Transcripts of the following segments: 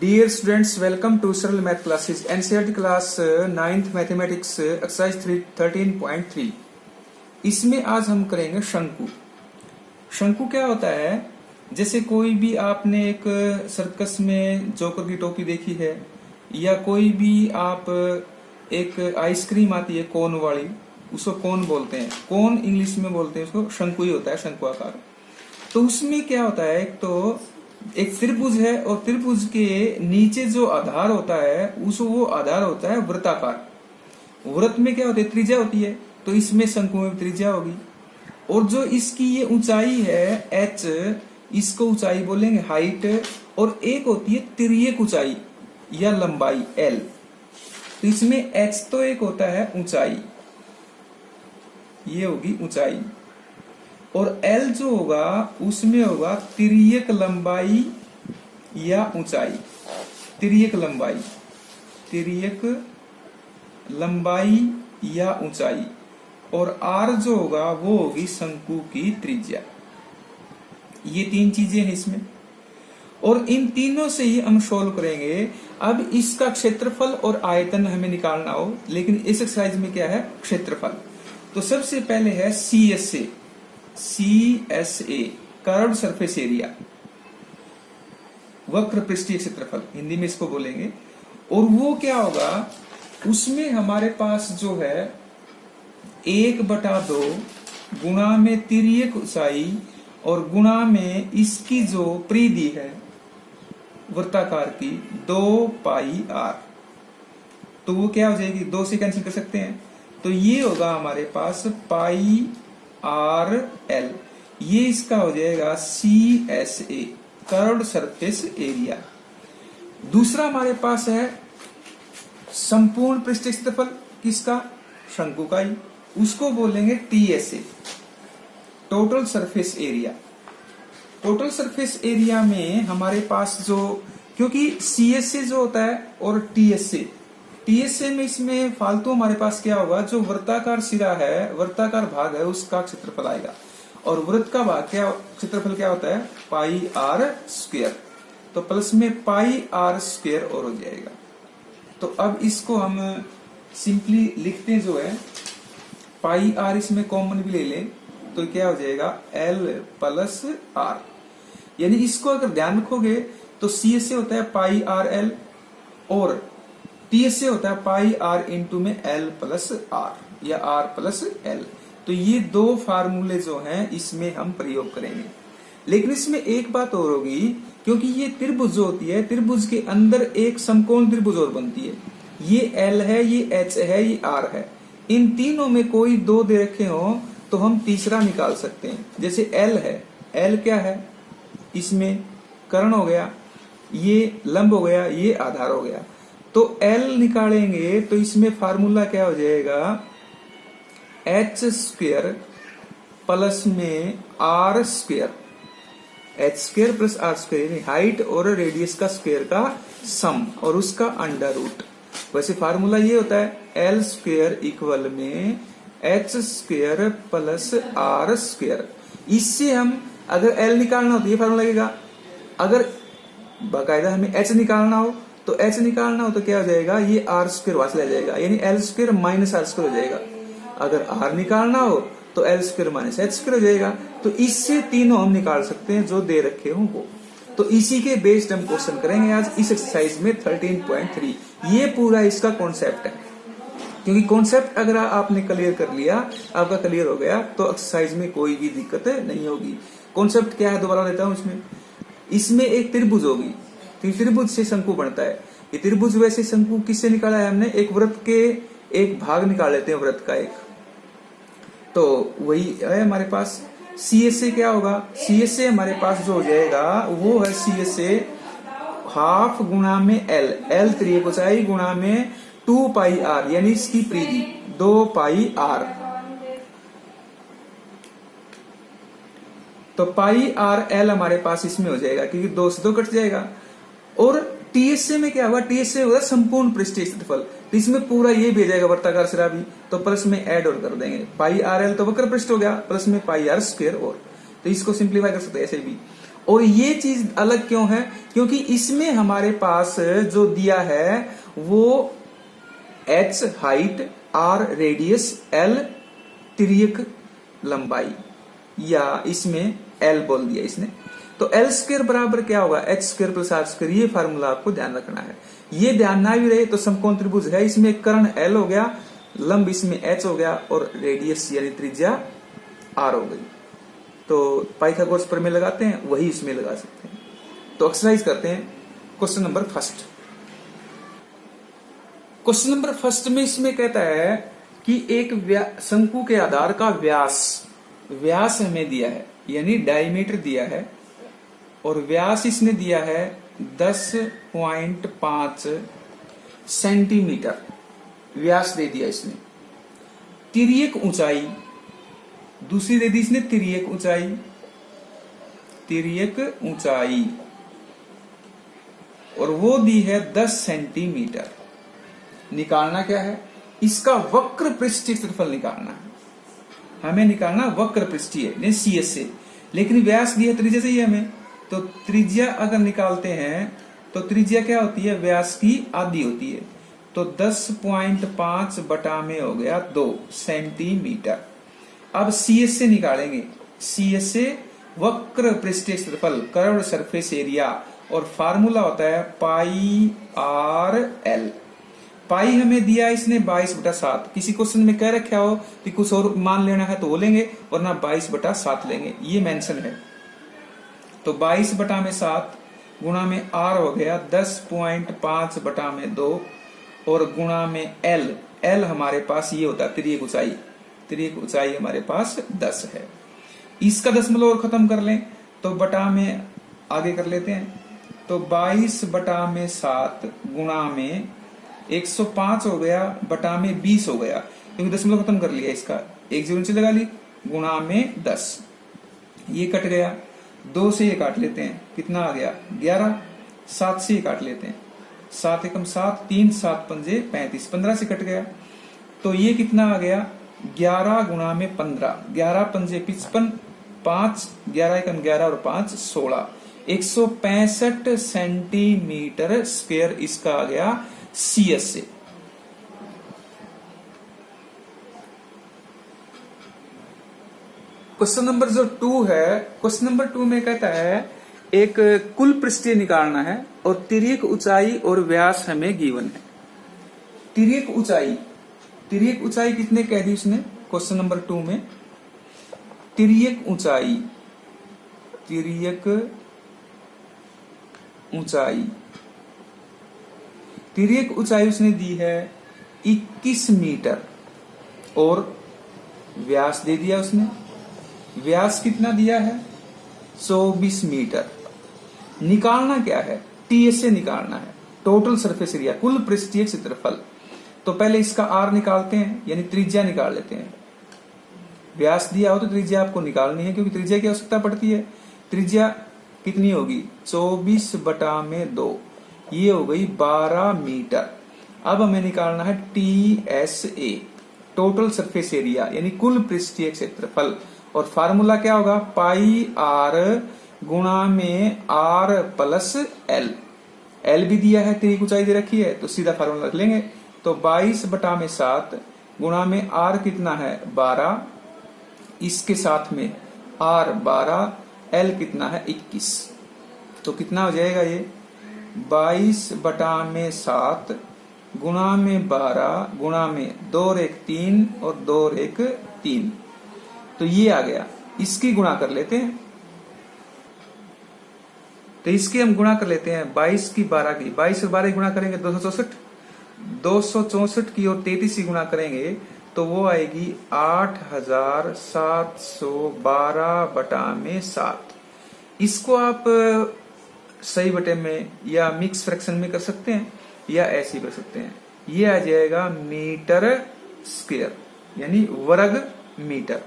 Dear students, welcome to सरल Math Classes. NCERT class 9th mathematics exercise 13.3। इसमें आज हम करेंगे शंकु। शंकु क्या होता है? जैसे कोई भी आपने एक सर्कस में जोकर की टोपी देखी है, या कोई भी आप एक आइसक्रीम आती है कोन वाली, उसको कोन बोलते हैं। कोन इंग्लिश में बोलते हैं उसको, शंकु ही होता है, शंकु आकार। तो उसमें क्या होता है, एक त्रिभुज है और त्रिभुज के नीचे जो आधार होता है वो आधार होता है वृत्ताकार। वृत्त में क्या होता है, त्रिज्या होती है, तो इसमें शंकु में त्रिज्या होगी। और जो इसकी ये ऊंचाई है h, इसको ऊंचाई बोलेंगे हाइट, और एक होती है तिर्यक ऊंचाई या लंबाई l। तो इसमें h तो एक होता है ऊंचाई, ये होगी ऊंचाई, और L जो होगा उसमें होगा तिर्यक लंबाई या ऊंचाई। तिर्यक लंबाई या ऊंचाई, और R जो होगा वो होगी शंकु की त्रिज्या। ये तीन चीजें हैं इसमें, और इन तीनों से ही हम सोल्व करेंगे। अब इसका क्षेत्रफल और आयतन हमें निकालना हो, लेकिन इस एक्सरसाइज में क्या है, क्षेत्रफल। तो सबसे पहले है CSA, कर्व्ड सरफेस एरिया, वक्र पृष्ठीय क्षेत्रफल हिंदी में इसको बोलेंगे। और वो क्या होगा, उसमें हमारे पास जो है 1/2 गुणा में तिर्यक ऊंचाई और गुणा में इसकी जो परिधि है वृत्ताकार की 2πr। तो वो क्या हो जाएगी, 2 से कैंसिल कर सकते हैं, तो ये होगा हमारे पास πrl। ये इसका हो जाएगा CSA, कर्व्ड सरफेस एरिया। दूसरा हमारे पास है संपूर्ण पृष्ठीय क्षेत्रफल, किसका, शंकु का ही, उसको बोलेंगे TSA, total surface area. Total surface area में हमारे पास जो, क्योंकि CSA जो होता है और TSA में इसमें फालतू हमारे पास क्या होगा, जो वृत्ताकार सिरा है, वृत्ताकार भाग है, उसका क्षेत्रफल आएगा, और वृत्त का भाग क्या, क्षेत्रफल क्या होता है, πr²। तो प्लस में πr² और हो जाएगा। तो अब इसको हम सिंपली लिखते हैं, जो है πr इसमें कॉमन भी ले लें तो क्या हो जाएगा, l+r। यानी इसको अगर ध्यान रखोगे तो CSA होता है πrl और TSA होता है πr इंटू में l+r या r+l। तो ये दो फार्मूले जो हैं इसमें हम प्रयोग करेंगे। लेकिन इसमें एक बात और होगी, क्योंकि ये त्रिभुज जो होती है, त्रिभुज के अंदर एक समकोण त्रिभुज और बनती है। ये L है, ये H है, ये R है। इन तीनों में कोई दो दे रखे हो तो हम तीसरा निकाल सकते हैं। जैसे L है, L क्या है, इसमें कर्ण हो गया, ये लंब हो गया, ये आधार हो गया। तो L निकालेंगे तो इसमें फार्मूला क्या हो जाएगा, h² प्लस में r², h² plus r², height और रेडियस का स्क्वायर का सम और उसका अंडर रूट। वैसे फार्मूला ये होता है l² इक्वल में h² प्लस r²। इससे हम अगर L निकालना हो तो ये फार्मूला लगेगा, अगर बाकायदा हमें h निकालना हो तो क्या हो जाएगा, ये r² वहां से ले जाएगा, यानी l² माइनस r² हो जाएगा। अगर r निकालना हो तो l² माइनस h² हो जाएगा। तो इससे तीनों हम निकाल सकते हैं जो दे रखे हों वो। तो इसी के बेस्ड हम क्वेश्चन करेंगे आज इस एक्सरसाइज में 13.3। ये पूरा इसका कॉन्सेप्ट है, क्योंकि कॉन्सेप्ट अगर आपने क्लियर कर लिया, आपका क्लियर हो गया, तो एक्सरसाइज में कोई भी दिक्कत नहीं होगी। कॉन्सेप्ट क्या है, दोबारा लेता हूं। इसमें एक त्रिभुज होगी, त्रिभुज से शंकु बनता है। ये त्रिभुज, वैसे शंकु किससे निकाला है हमने, एक वृत्त के एक भाग निकाल लेते हैं, वृत्त का एक, तो वही है हमारे पास। CSA क्या होगा, CSA हमारे पास जो हो जाएगा वो है CSA हाफ गुणा में L त्रियक ऊंचाई गुणा में 2πr, यानी इसकी परिधि 2πr। तो πrl हमारे पास इसमें हो जाएगा, क्योंकि 2 से 2 कट जाएगा। और TSA में क्या हुआ, TSA होगा संपूर्ण पृष्ठीय क्षेत्रफल, तो इसमें पूरा ये भी जाएगा वृत्ताकार सिरा भी, तो प्लस में ऐड और कर देंगे। πrl तो वक्र पृष्ठ हो गया, प्लस में πr² और, तो इसको सिंप्लीफाई कर सकते हैं ऐसे भी। और ये चीज अलग क्यों है? क्योंकि इसमें हमारे पास जो दिया है वो h height, r radius, l तिर्यक लंबाई, या इसमें l बोल दिया इसने। तो l स्क्वायर बराबर क्या होगा? h square plus r square. ये फार्मूला आपको ध्यान रखना है। ये ध्यान ना भी रहे तो समकोण त्रिभुज है, इसमें कर्ण l हो गया, लंब इसमें h हो गया और रेडियस यानी त्रिज्या r हो गई। तो पाइथागोरस प्रमेय लगाते हैं, वही इसमें लगा सकते हैं। तो एक्सरसाइज करते हैं। Question number first. Question number first में इसमें कहता है कि एक शंकु के आधार का व्यास हमें दिया है, यानी डायमीटर दिया है, और व्यास इसने दिया है 10.5 सेंटीमीटर व्यास दे दिया इसने। तिर्यक ऊंचाई दूसरी दे दी इसने, तिर्यक ऊंचाई, और वो दी है 10 सेंटीमीटर। निकालना क्या है? इसका वक्र पृष्ठीय क्षेत्रफल निकालना है। हमें निकालना वक्र पृष्ठीय CS से, लेकिन व्यास दिया त्रिज्या चाहिए हमें। तो त्रिज्या अगर निकालते हैं तो त्रिज्या क्या होती है? व्यास की आधी होती है। तो 10.5 बटा में हो गया 2 सेंटीमीटर। अब CS से निकालेंगे। CS से वक्र पृष्ठीय क्षेत्रफल, कर्व्ड सरफेस एरिया, और फार्मूला होता है पाई RL। पाई हमें दिया इसने 22/7। किसी क्वेश्चन में कह रखा हो कि कुछ और मान लेना है तो वो लेंगे, वरना 22/7 लेंगे, ये मेंशन है। तो 22/7 गुणा में R हो गया 10.5 बटा में 2, और गुणा में L हमारे पास ये होता है तिर्यक ऊंचाई हमारे पास 10 है। इसका दशमलव और खत्म कर लें तो बटा में आगे कर लेते हैं। तो 22/7 गुणा में 105 हो गया, बटा में 20 हो गया, क्योंकि दशमलव खत्म कर लिया। इसका एक जीरो नीचे लगा ली, गुणा में 10। ये कट गया, 2 से ये काट लेते हैं, कितना आ गया 11। 7 से ये काट लेते हैं, 7 एकम 7, 3 7 पंजे 35, 15 से कट गया। तो ये कितना आ गया 11 गुणा में 15, 11 पंजे 55, 5 11 एकम 11 और 5 16, 165 सेंटीमीटर स्क्वायर इसका आ गया CS से। क्वेश्चन नंबर जो 2 है, क्वेश्चन नंबर 2 में कहता है एक कुल पृष्ठीय निकालना है और तिर्यक ऊंचाई और व्यास हमें गिवन है। तिर्यक ऊंचाई कितने कह दी उसने क्वेश्चन नंबर 2 में? तिर्यक ऊंचाई उसने दी है 21 मीटर, और व्यास दे दिया उसने। व्यास कितना दिया है 24 मीटर। निकालना क्या है? TS से निकालना है, टोटल सरफेस एरिया, कुल पृष्ठीय क्षेत्रफल। तो पहले इसका R निकालते हैं, यानी त्रिज्या निकाल लेते हैं। व्यास दिया हो तो त्रिज्या आपको निकालनी है, क्योंकि त्रिज्या की आवश्यकता पड़ती है। त्रिज्या कितनी होगी 24 बटा में 2, ये हो गई 12 मीटर। अब हमें निकालना है TSA, टोटल सरफेस एरिया, यानी कुल पृष्ठीय क्षेत्रफल, और फार्मूला क्या होगा पाई R गुणा में R प्लस L भी दिया है, तिर्यक ऊंचाई दे रखी है, तो सीधा फार्मूला रख लेंगे। तो 22/7 गुणा में R कितना है 12, इसके साथ में R 12, L कितना है 21। तो कितना हो जाएगा ये 22/7 गुणा में 12 गुणा में 2 और 1 3 और 2 और 1 3। तो ये आ गया। इसकी गुणा कर लेते हैं, तो इसकी हम गुणा कर लेते हैं 22 की 12 की, 22 और 12 की गुणा करेंगे 264, 264 की और 33 की गुणा करेंगे तो वो आएगी 8712/7। इसको आप सही बटे में या मिक्स फ्रैक्शन में कर सकते हैं, या ऐसे कर सकते हैं। ये आ जाएगा मीटर स्क्वायर, यानी वर्ग मीटर।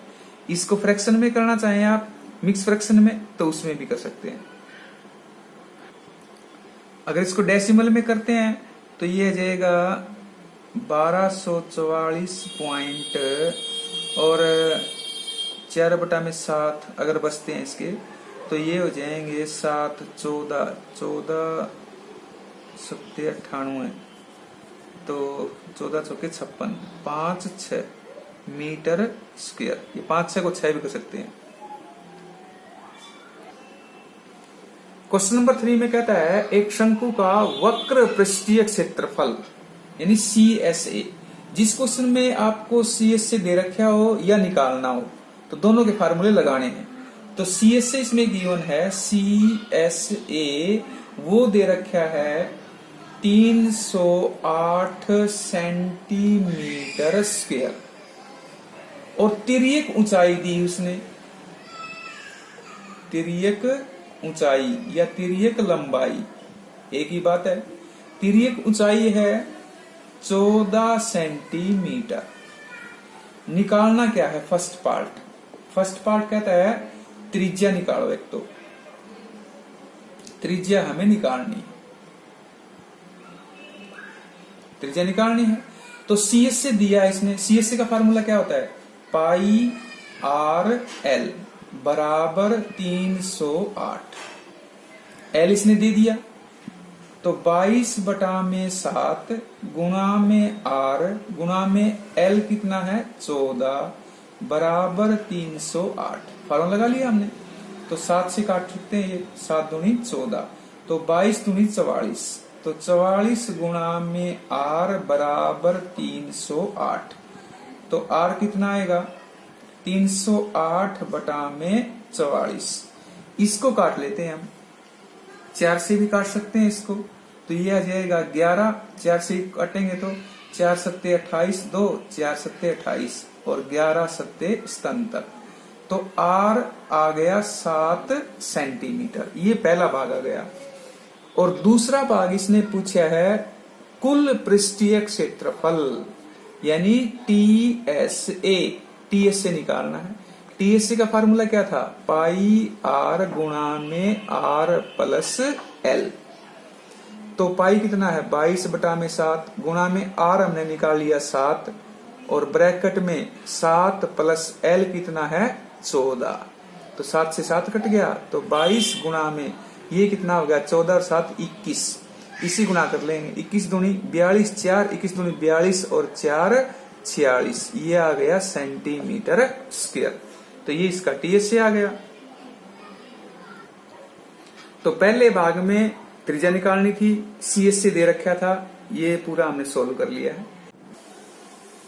इसको फ्रैक्शन में करना चाहें आप मिक्स फ्रैक्शन में, तो उसमें भी कर सकते हैं। अगर इसको डेसिमल में करते हैं तो ये आ जाएगा 1244 पॉइंट और 4/7 अगर बचते हैं इसके तो ये हो जाएंगे 7 14 14 7 98, तो 14 चौके 56, 5 6 मीटर स्क्वायर। ये 5 6 को 6 भी कर सकते हैं। क्वेश्चन नंबर 3 में कहता है एक शंकु का वक्र पृष्ठीय क्षेत्रफल यानी CSA। जिस क्वेश्चन में आपको CSA दे रखा हो या निकालना हो तो दोनों के फार्मूले लगाने हैं। तो CSA इसमें गिवन है, CSA वो दे रखा है 308 सेंटीमीटर स्क्वायर, और तिर्यक ऊंचाई दी उसने, तिर्यक ऊंचाई या तिर्यक लंबाई एक ही बात है। तिर्यक ऊंचाई है 14 सेंटीमीटर। निकालना क्या है? फर्स्ट पार्ट कहता है त्रिज्या निकालो। एक तो त्रिज्या हमें निकालनी है, त्रिज्या निकालनी है। तो CSA दिया इसने। CSA का फार्मूला क्या होता है? पाई आर एल बराबर 308। एल इसने दे दिया, तो 22/7 गुणा में आर गुणा में एल कितना है? 14 बराबर 308। फार्मूला लगा लिया हमने, तो 7 से काट सकते हैं ये, 7 दूनी 14, तो 22 दूनी 44, तो 44 गुणा में आर बराबर 308। तो आर कितना आएगा? 308 बटा में 44। इसको काट लेते हैं हम, 4 से भी काट सकते हैं इसको, तो ये आ जाएगा 11। 4 से काटेंगे तो 4 सत्ते 28, 2 4 सत्ते 28 और 11 सत्ते 77। तो आर आ गया 7 सेंटीमीटर। ये पहला भाग आ गया। और दूसरा भाग इसने पूछा है कुल पृष्ठीय क्षेत्रफल यानी TSA निकालना है। TSA का फार्मूला क्या था? पाई आर गुणा में आर प्लस एल। तो पाई कितना है? 22/7 गुणा में आर हमने निकाल लिया 7, और ब्रैकेट में 7 प्लस एल कितना है? 14। तो 7 से 7 कट गया, तो 22 गुणा में ये कितना हो गया? 14 और 7 21। इसी गुणा कर लेंगे, 21 दूनी 42, 4 21 दूनी 42 और 4 46। ये आ गया सेंटीमीटर स्क्वायर। तो ये इसका TSA आ गया। तो पहले भाग में त्रिज्या निकालनी थी, CSA दे रखा था, ये पूरा हमने सोल्व कर लिया है।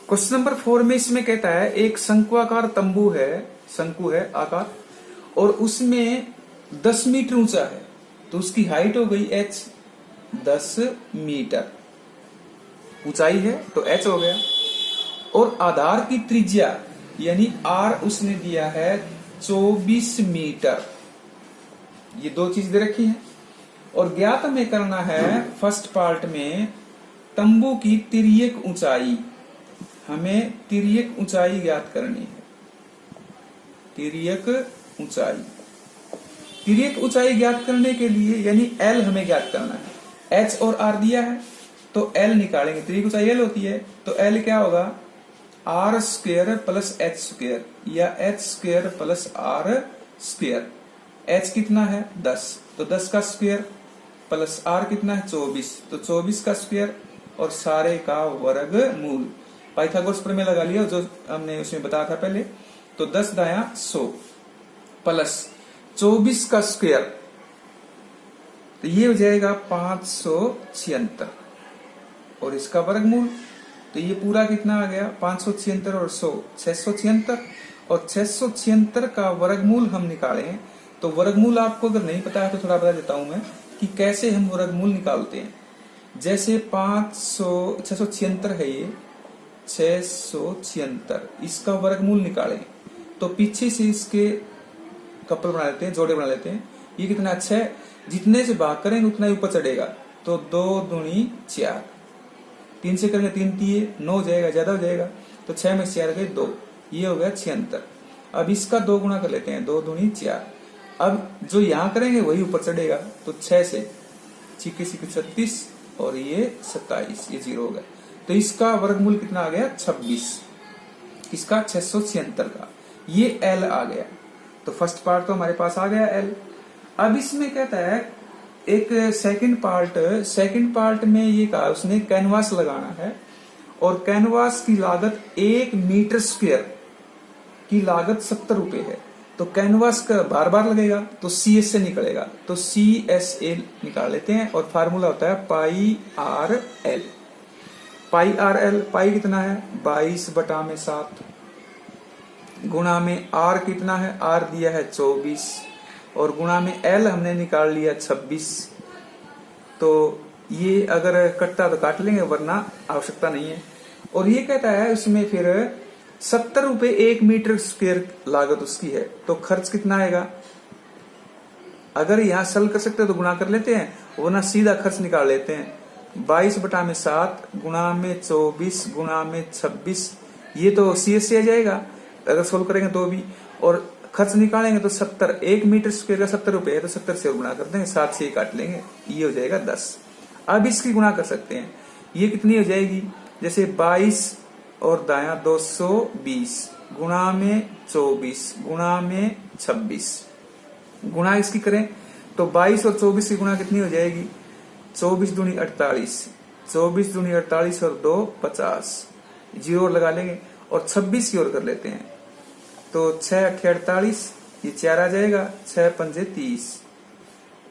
क्वेश्चन नंबर 4 में इसमें कहता है एक शंक्वाकार तंबू है, शंकु है आकार, और उसमें 10 मीटर ऊंचा है, तो उसकी हाइट हो गई h, 10 मीटर ऊंचाई है तो h हो गया। और आधार की त्रिज्या यानी r उसने दिया है 24 मीटर। ये दो चीज दे रखी है। और ज्ञात हमें करना है फर्स्ट पार्ट में तंबू की तिर्यक ऊंचाई। हमें तिर्यक ऊंचाई ज्ञात करनी है। तिर्यक ऊंचाई, तिर्यक ऊंचाई ज्ञात करने के लिए यानी L हमें ज्ञात करना है। H और R दिया है तो L निकालेंगे। तिर्यक ऊंचाई L होती है, तो L क्या होगा? R square plus H square या H square plus R square. H कितना है? 10, तो 10 का स्क्वायर प्लस R कितना है? 24, तो 24 का स्क्वायर और सारे का वर्गमूल। पाइथागोरस प्रमेय लगा लिया जो हमने उसमें बताया था पहले। तो 10 दाया 100 प्लस 24 का स्क्वायर, तो ये हो जाएगा 576, और इसका वर्गमूल, तो ये पूरा कितना आ गया? 576 और 100 676, और 676 का वर्गमूल हम निकालें। तो वर्गमूल आपको अगर नहीं पता है तो थोड़ा बता देता हूं मैं कि कैसे हम वर्गमूल निकालते हैं। जैसे 676 है, ये 676, इसका वर्गमूल निकालें तो पीछे से इसके कपल बना लेते हैं, जोड़े बना लेते हैं। ये कितना? 6, जितने से भाग करेंगे उतना ही ऊपर चढ़ेगा, तो 2 दूनी 4, 3 से करेंगे 3 तिये 9 हो जाएगा, ज्यादा हो जाएगा, तो 6 में 4 गए 2, ये हो गया 76। अब इसका 2 गुना कर लेते हैं, 2 दूनी 4। अब जो यहाँ करेंगे वही ऊपर चढ़ेगा, तो 6 से 36 और ये 27, ये 0 हो गया। तो इसका वर्गमूल कितना आ गया? 26, इसका 676 का। ये L आ गया। तो फर्स्ट पार्ट तो हमारे पास आ गया L। अब इसमें कहता है एक सेकंड पार्ट में ये कहा उसने कैनवास लगाना है और कैनवास की लागत 1 मीटर स्क्वायर की लागत 70 रुपए है। तो कैनवास का बार बार लगेगा तो CS से निकलेगा, तो CSA निकाल लेते हैं और फार्मूला होता है पाई RL। पाई कितना है 22/7 गुणा में R कितना है, R दिया है 24 और गुणा में L हमने निकाल लिया 26। तो ये अगर कटता तो काट लेंगे वरना आवश्यकता नहीं है। और ये कहता है उसमें फिर 70 रुपए 1 मीटर स्क्वायर लागत उसकी है, तो खर्च कितना आएगा। अगर यहां सल कर सकते तो गुणा कर लेते हैं वरना सीधा खर्च निकाल लेते हैं। 22/7 गुणा में 24 गुणा में 26, ये तो CS से आ जाएगा अगर सोल्व करेंगे तो भी। और खर्च निकालेंगे तो 70, 1 मीटर स्क्वायर का 70 रुपए है तो 70 से गुणा कर देंगे, 7 से काट लेंगे, ये हो जाएगा 10। अब इसकी गुणा कर सकते हैं, ये कितनी हो जाएगी, जैसे 22 और दाया 220 गुणा में 24 गुणा में 26, गुणा इसकी करें तो 22 और 24 की गुणा कितनी हो जाएगी, 24 दूनी 48, 24 दूनी 48 और 2 50, जीरो लगा लेंगे और 26 की ओर कर लेते हैं तो 6 8 48, ये 4 आ जाएगा, 6 पंजे 30,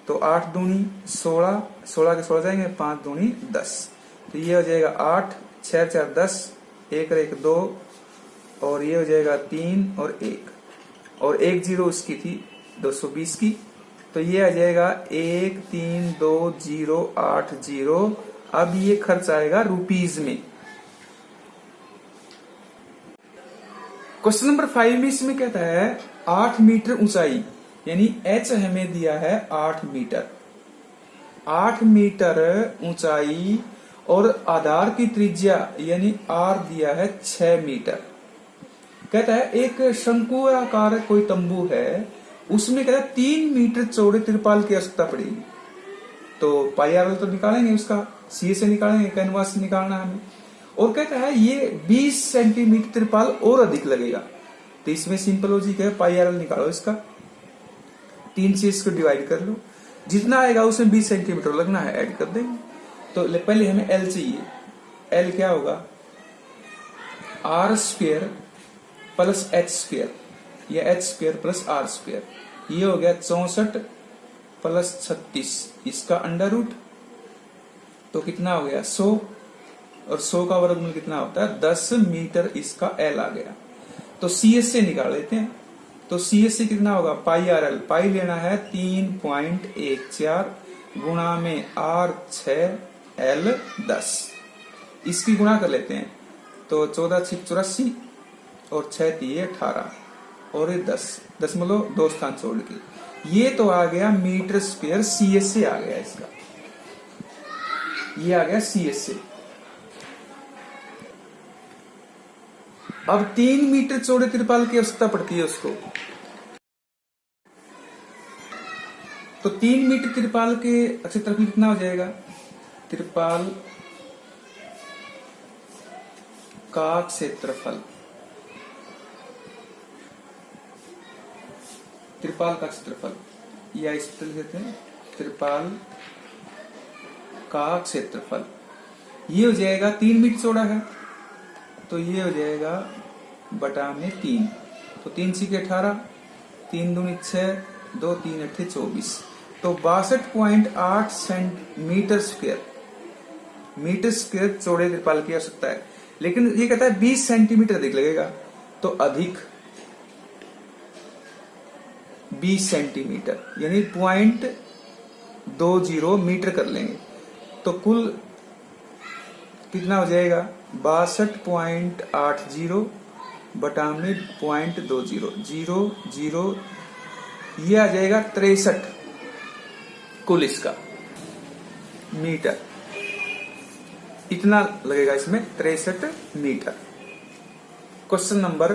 तो 8 दूनी 16, 16 के 16 जाएंगे, 5 दूनी 10, तो ये हो जाएगा 8, 6 4 10, 1 और 1 2, और ये हो जाएगा 3 और 1 और 1 जीरो उसकी थी 220 की, तो ये आ जाएगा 1 3 2 0 8 0। अब ये खर्च आएगा रुपीज में। क्वेश्चन नंबर 5 में इसमें कहता है 8 मीटर ऊंचाई, यानी H हमें दिया है 8 मीटर, 8 मीटर ऊंचाई और आधार की त्रिज्या यानी R दिया है 6 मीटर। कहता है एक शंकु आकार कोई तंबू है, उसमें कहता है 3 मीटर चौड़े तिरपाल की आवश्यकता पड़ेगी। तो पाई RL तो निकालेंगे, उसका CS से निकालेंगे, कैनवास से निकालना है हमें। और कहता है ये 20 सेंटीमीटर तिरपाल और अधिक लगेगा, तो इसमें सिंपल लॉजिक है, पाई RL निकालो, इसका 3 से इसको डिवाइड कर लो, जितना आएगा उसमें 20 सेंटीमीटर लगना है, ऐड कर देंगे। तो पहले हमें L चाहिए, L क्या होगा R square plus H square या H square plus R square, ये हो गया 64 प्लस 36, इसका अंडर रूट, तो कितना हो गया 100, और 100 का वर्गमूल कितना होता है 10 मीटर, इसका L आ गया। तो CS से निकाल लेते हैं, तो CS से कितना होगा पाई RL, पाई लेना है 3.14 गुणा में R 6 L 10, इसकी गुणा कर लेते हैं तो 14 6 84 और 6 3 18 और 10 दशमलव 2 स्थान छोड़ के, ये तो आ गया मीटर स्क्वायर, CS से आ गया, इसका ये आ गया CS से। अब 3 मीटर चौड़े तिरपाल की आवश्यकता पड़ती है उसको, तो 3 मीटर तिरपाल के क्षेत्रफल कितना हो जाएगा, तिरपाल का क्षेत्रफल, तिरपाल का क्षेत्रफल या इस तरह कहते हैं तिरपाल का क्षेत्रफल, ये हो जाएगा 3 मीटर चौड़ा है, तो ये हो जाएगा बटा में 3, तो 3 6 18, 3 दूनी 6, 2 3 8 24, तो 62.8 सेंटीमीटर स्क्वायर, मीटर स्क्वायर चौड़े तिरपाल की आवश्यकता है। लेकिन ये कहता है 20 सेंटीमीटर अधिक लगेगा, तो अधिक 20 सेंटीमीटर यानी 0.20 मीटर कर लेंगे, तो कुल कितना हो जाएगा 62.80 बटा में 0.20 0 ये आ जाएगा 63 कुल इसका मीटर, इतना लगेगा इसमें 63 मीटर। क्वेश्चन नंबर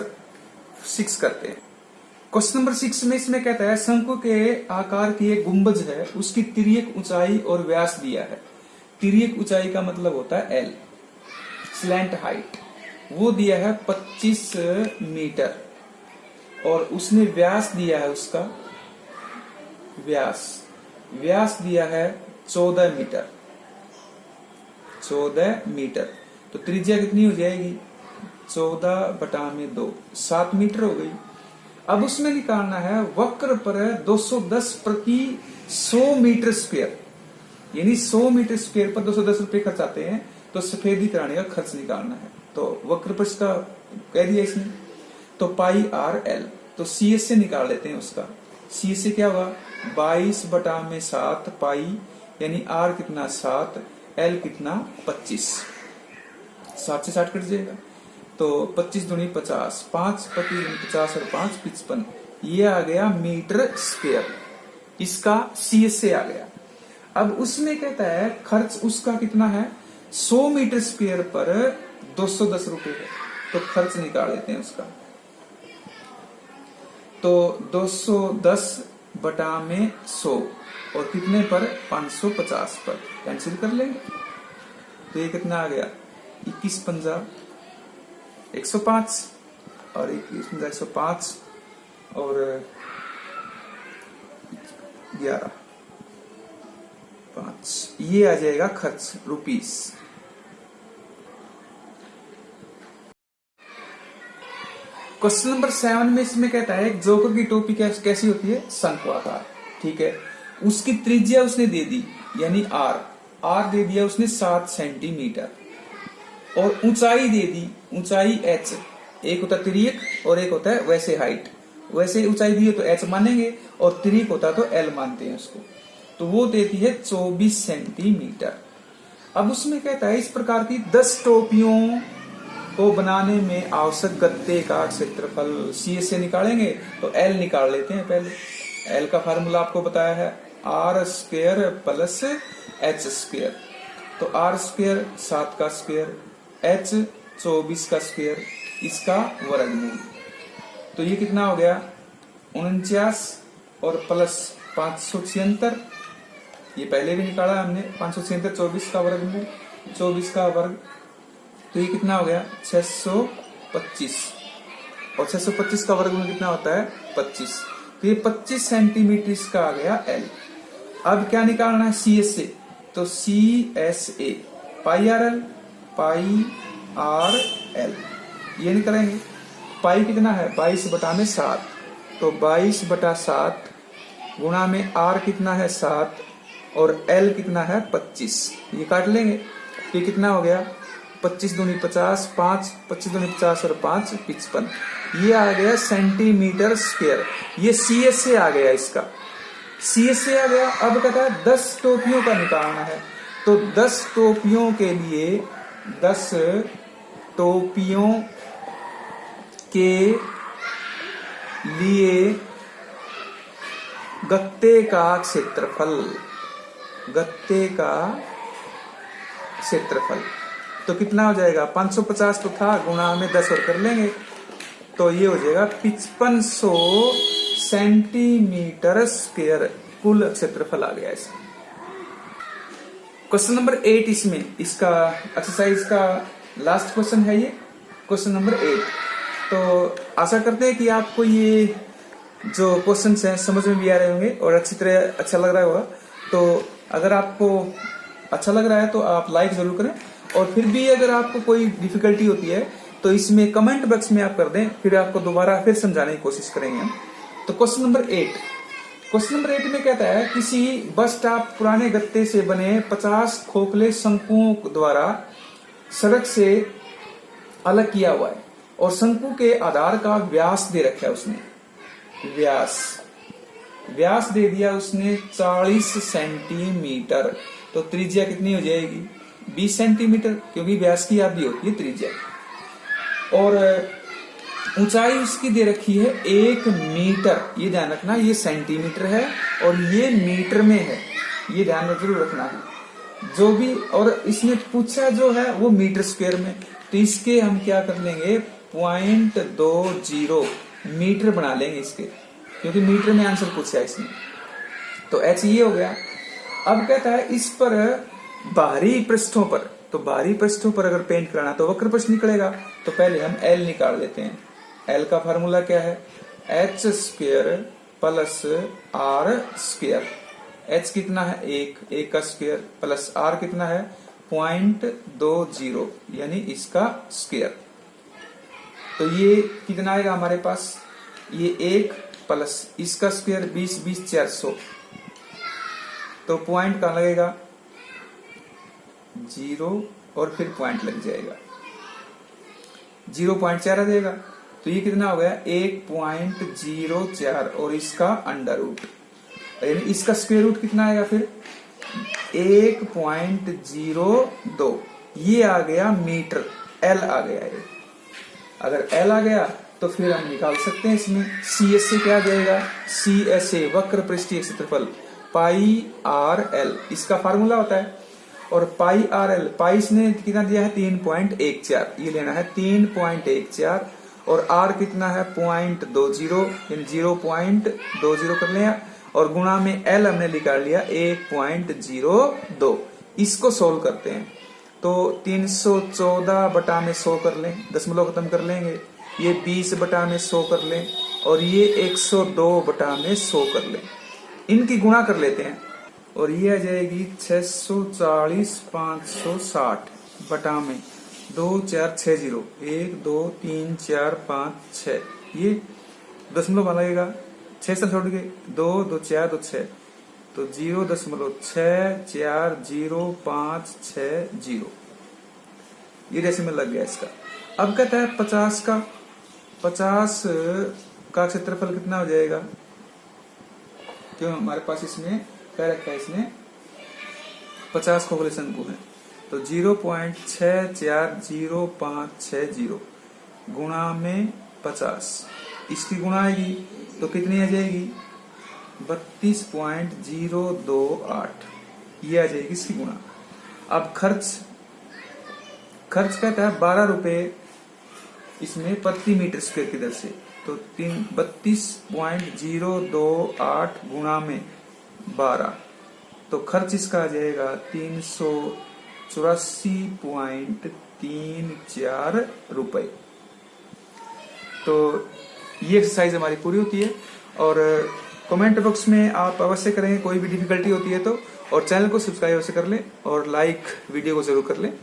6 करते हैं। क्वेश्चन नंबर 6 में इसमें कहता है शंकु के आकार की एक गुंबज है, उसकी तिर्यक ऊंचाई और व्यास दिया है। तिर्यक ऊंचाई का मतलब होता है L, स्लैंट हाइट, वो दिया है 25 मीटर और उसने व्यास दिया है उसका व्यास, व्यास दिया है 14 मीटर, 14 मीटर। तो त्रिज्या कितनी हो जाएगी 14/2, 7 मीटर हो गई। अब उसमें निकालना है वक्र पर 210 प्रति 100 मीटर स्क्वायर, यानी 100 मीटर स्क्वायर पर 210 रुपए खर्च आते हैं, तो सफेदी कराने का खर्च निकालना है। तो वक्र पर इसका कह दिया इसने, तो पाई आर एल, तो सी एस से निकाल लेते हैं उसका। सी एस से क्या होगा 22/7 पाई, यानी आर कितना 7, एल कितना 25, 7 से 60 कट जाएगा, तो 25 दूनी 50, 5 25 दूनी 50 और 5 55, ये आ गया मीटर स्क्वायर, इसका सी एस से आ गया। अब उसमें कहता है खर्च उसका कितना है 100 मीटर स्क्वायर पर 210 रुपए है, तो खर्च निकाल लेते हैं उसका। तो 210/100 और कितने पर 550 पर कैंसिल कर लेंगे, तो ये कितना आ गया 21×5 105 और 21×5 105 और 11 5, ये आ जाएगा खर्च रुपीस। क्वेश्चन नंबर 7 में इसमें कहता है एक जोकर की टोपी कैसी होती है शंक्वाकार, ठीक है। उसकी त्रिज्या उसने दे दी यानी आर दे दिया उसने 7 सेंटीमीटर, और ऊंचाई दे दी, ऊंचाई h, एक होता है तिर्यक और एक होता है वैसे हाइट, वैसे ऊंचाई दी है तो h मानेंगे और तिर्यक होता तो l मानते हैं उसको, तो वो देती है 24 सेंटीमीटर। अब उसमें कहता है इस प्रकार की 10 टोपियों को बनाने में आवश्यक गत्ते का क्षेत्रफल सी से निकालेंगे, तो एल निकाल लेते हैं पहले। एल का फार्मूला आपको बताया है r² प्लस h², तो r² 7 का स्क्वायर, h 24 का स्क्वायर, इसका वर्गमूल, तो ये कितना हो गया 49 और प्लस 576, ये पहले भी निकाला हमने 576, 24 का वर्गमूल 24 का वर्ग, तो ये कितना हो गया 625, और 625 का वर्गमूल कितना होता है 25, तो ये 25 सेंटीमीटर इसका आ गया एल। अब क्या निकालना है सी एस से, तो C S A pi R L, pi R L ये निकालेंगे। पाई कितना है 22/7, तो 22/7 गुणा में आर कितना है 7 और एल कितना है 25, ये काट लेंगे, ये कितना हो गया 25 दूनी 50, 5 25 दूनी 50 और 5 55, ये आ गया सेंटीमीटर स्क्वायर। ये सी एस से आ गया, इसका सी एस से आ गया। अब कहता है 10 टोपियों का निकालना है, तो 10 टोपियों के लिए 10 टोपियों के लिए गत्ते का क्षेत्रफल, गत्ते का क्षेत्रफल तो कितना हो जाएगा 550 तो था, गुणा में 10 और कर लेंगे, तो ये हो जाएगा 5500 सेंटीमीटर स्क्वायर कुल क्षेत्रफल आ गया इसका। क्वेश्चन नंबर 8 इसमें इसका एक्सरसाइज का लास्ट क्वेश्चन है ये क्वेश्चन नंबर 8। तो आशा करते हैं कि आपको ये जो क्वेश्चंस हैं समझ में भी आ रहे होंगे और अच्छी तरह अच्छा लग रहा होगा। तो अगर आपको अच्छा लग रहा है तो आप लाइक जरूर करें, और फिर भी अगर आपको कोई डिफिकल्टी होती है तो इसमें कमेंट बॉक्स में आप कर दें, फिर आपको दोबारा फिर समझाने की कोशिश करेंगे हम। तो क्वेश्चन नंबर 8 में कहता है किसी बस स्टॉप पुराने गत्ते से बने 50 खोखले शंकुओं द्वारा सड़क से अलग किया हुआ है और शंकु के आधार का व्यास दे रखा है उसने, व्यास दे दिया उसने 40 सेंटीमीटर, तो त्रिज्या कितनी हो जाएगी 20 सेंटीमीटर, क्योंकि व्यास की आधी होती है त्रिज्या, और ऊंचाई उसकी दे रखी है 1 मीटर। ये ध्यान रखना ये सेंटीमीटर है और ये मीटर में है, ये ध्यान जरूर रखना है जो भी। और इसने पूछा जो है वो मीटर स्क्वायर में, तो इसके हम क्या कर लेंगे 0.20 मीटर बना लेंगे इसके, क्योंकि मीटर में आंसर पूछा है इसने। तो एच ये हो गया। अब कहता है इस पर बाहरी पृष्ठों पर, तो बाहरी पृष्ठों पर अगर पेंट कराना तो वक्र पृष्ठ निकलेगा, तो पहले हम एल निकाल लेते हैं। एल का फार्मूला क्या है h² plus are square. H कितना है 1 का स्क्वायर प्लस आर कितना है 0.20 यानी इसका स्क्वायर। तो ये कितना आएगा हमारे पास, ये 1 प्लस इसका स्क्वायर 20 20 400। तो पॉइंट कहाँ लगेगा 0 और फिर पॉइंट लग जाएगा 0.4 आ जाएगा। तो ये कितना हो गया 1.04 और इसका अंडर रूट यानी इसका स्क्वायर रूट कितना आएगा फिर 1.02। ये आ गया मीटर, एल आ गया ये। अगर एल आ गया तो फिर हम निकाल सकते हैं इसमें सी एस ए क्या आ जाएगा, सी एस ए वक्र पृष्ठीय क्षेत्रफल पाई आर एल इसका फार्मूला होता है। और पाई आर एल, पाई इसने कितना दिया है 3.14, ये लेना है 3.14 और आर कितना है 0.20 यानी 0.20 कर लिया और गुणा में एल हमने निकाल लिया 1.02। इसको सोल्व करते हैं तो 314 बटा में 100 कर लें, दशमलव खत्म कर लेंगे, ये 20 बटा में 100 कर लें और ये 102 बटा में 100 कर लें। इनकी गुणा कर लेते हैं और ये आ जाएगी 640 560 बटा में 2460 1 2 3 4 5 6, ये दशमलव लगेगा 6 से छोड़ के 2 2 4 2 6 तो 0.640560 ये डेसिमल लग गया इसका। अब कहता है 50 का क्षेत्रफल कितना हो जाएगा, क्यों हमारे पास इसमें क्या रखा है, इसमें 50 खोखले शंकु है तो 0.640560 गुणा में 50, इसकी गुणा आएगी तो कितनी आ जाएगी 32.028, ये आ जाएगी इसकी गुणा। अब खर्च कहता है 12 रुपए इसमें प्रति मीटर स्क्वायर की दर से, तो 32.028 गुणा में 12 तो खर्च इसका आ जाएगा 384.34 रुपए। तो ये एक्सरसाइज हमारी पूरी होती है और कमेंट बॉक्स में आप अवश्य करें, कोई भी डिफिकल्टी होती है तो, और चैनल को सब्सक्राइब अवश्य कर लें और लाइक वीडियो को जरूर कर लें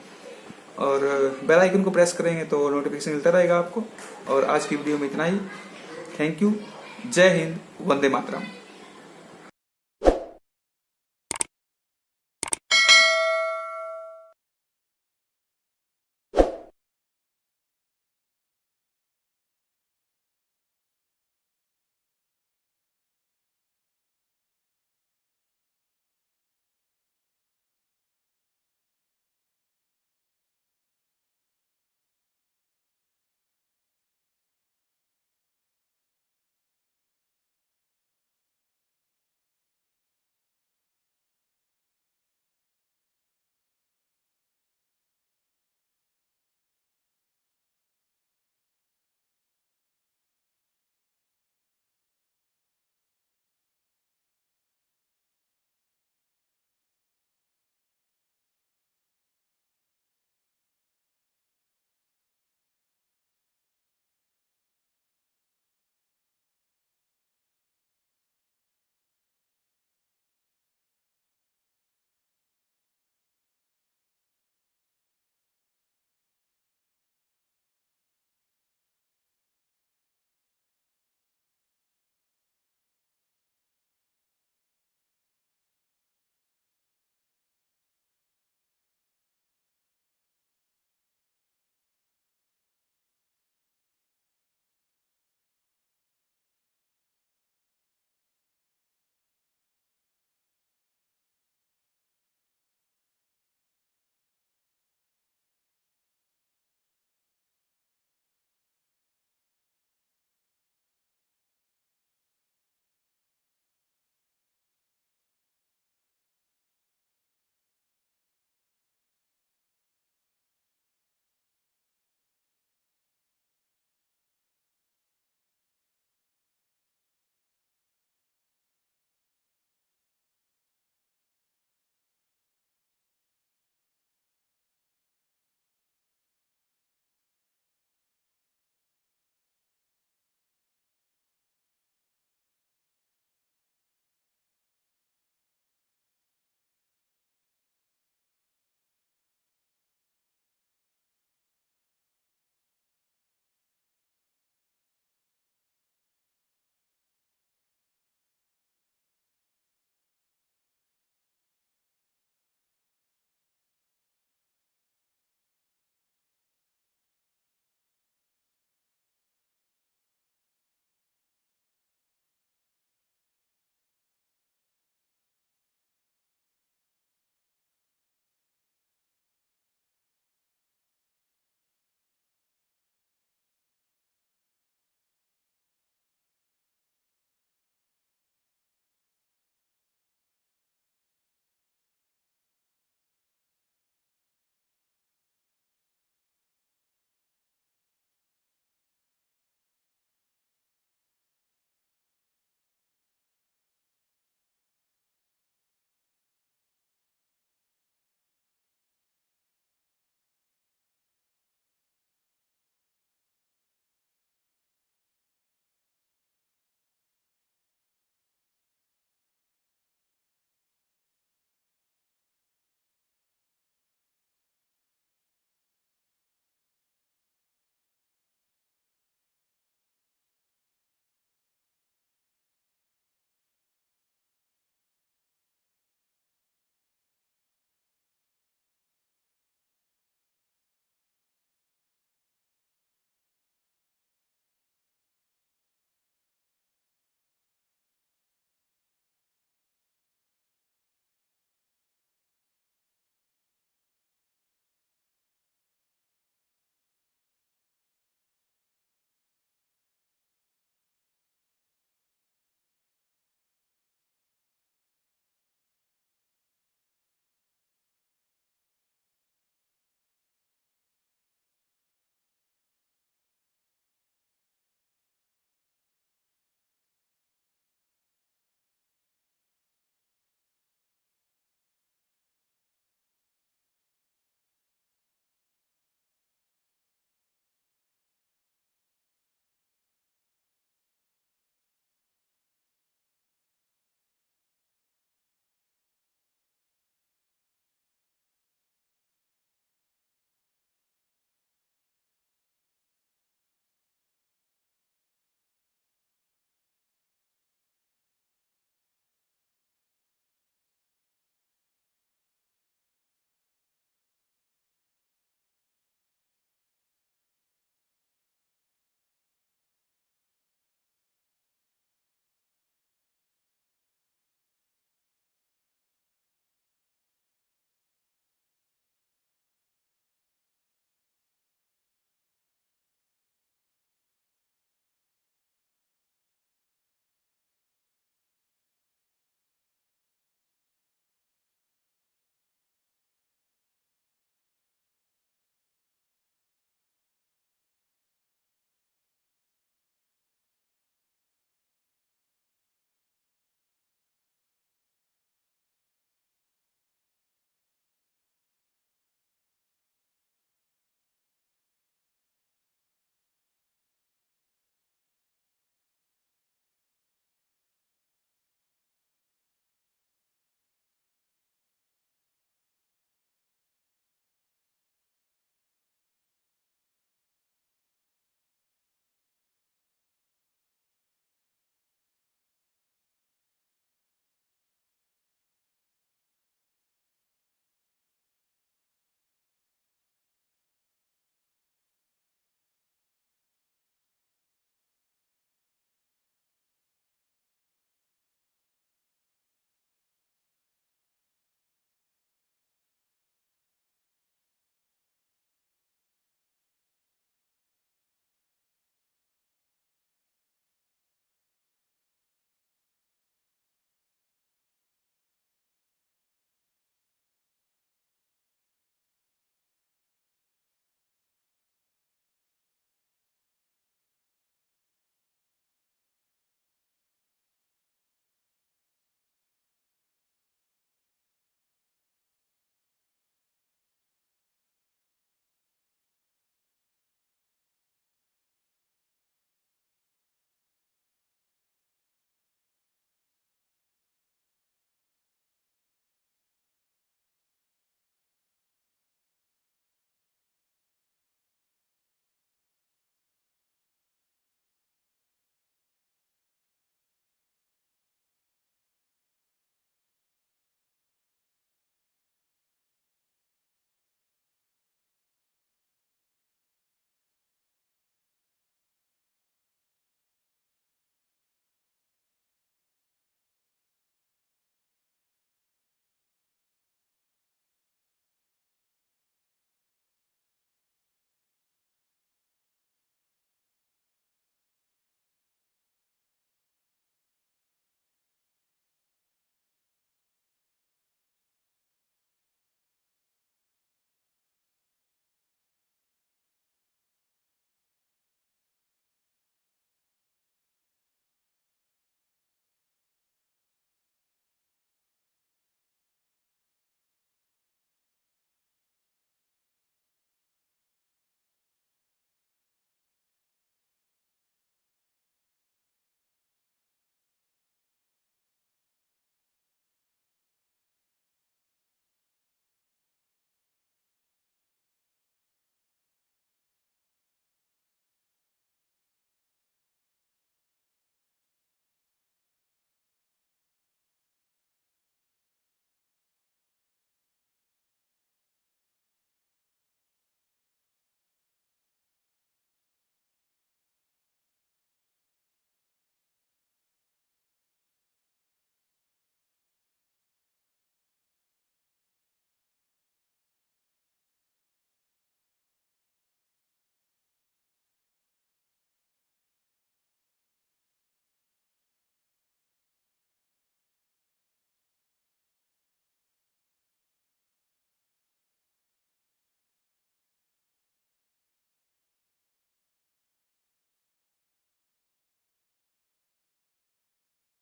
और बेल आइकन को प्रेस करेंगे तो नोटिफिकेशन मिलता रहेगा आपको। और आज की वीडियो में इतना ही, थैंक यू, जय हिंद, वंदे मातरम।